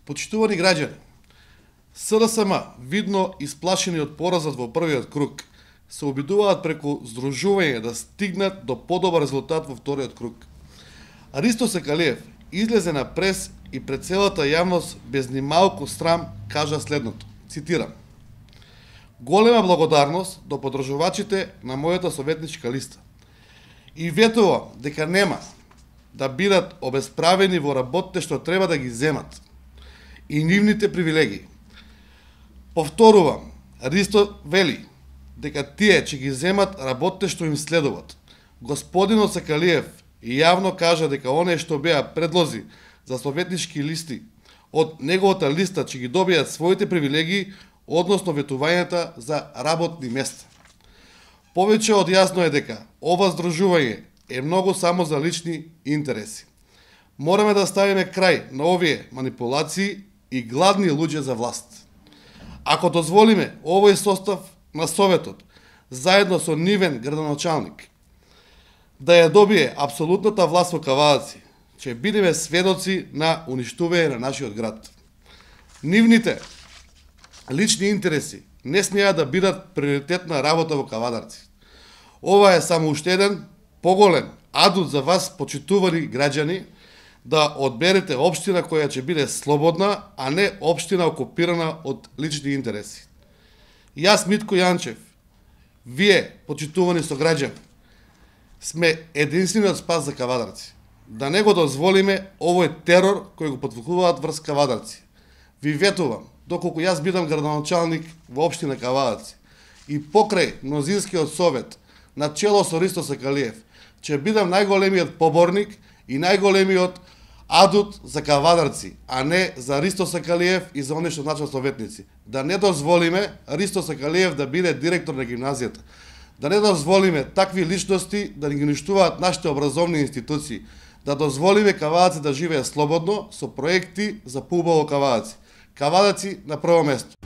Почитувани граѓани, СДСМ, видно исплашени од поразот во првиот круг, се обидуваат преку здружување да стигнат до подобар резултат во вториот круг. Ристо Сакалиев излезе на прес и пред целата јавност без ни малку срам кажа следното, цитирам: "Голема благодарност до подржувачите на мојата советничка листа и ветувам дека нема да бидат обесправени во работите што треба да ги земат и нивните привилегии. Повторувам, Ристо вели дека тие че ги земат работите што им следуваат. Господинот Сакалиев јавно кажа дека оние што беа предлози за советнички листи од неговата листа че ги добијат своите привилегии, односно ветувањата за работни места. Повеќе од јасно е дека ова здружување е многу само за лични интереси. Мораме да ставиме крај на овие манипулации и гладни луѓе за власт. Ако дозволиме овој состав на Советот, заедно со нивен градоначалник, да ја добие апсолутната власт во Кавадаци, ќе бидеме сведоци на уништување на нашиот град. Нивните лични интереси не смеа да бидат приоритетна работа во Кавадарци. Ова е само уште еден поголем адут за вас, почитувани граѓани, да одберете општина која ќе биде слободна, а не општина окупирана од лични интереси. Јас, Митко Јанчев, вие, почитувани сограѓани, сме единствениот спас за Кавадарци. Да не го дозволиме овој терор кој го потврдуваат врз Кавадарци. Ви ветувам, доколку јас бидам градоначалник во општина Кавадарци и покрај мнозинскиот совет на чело со Ристо Сакалиев, ќе бидам најголемиот поборник и најголемиот адут за Кавадарци, а не за Ристо Сакалиев и за оние што значат советници. Да не дозволиме Ристо Сакалиев да биде директор на гимназијата. Да не дозволиме такви личности да ни ги уништуваат нашите образовни институции. Да дозволиме Кавадаци да живее слободно со проекти за поубаво Кавадаци. Кавадаци на прво место.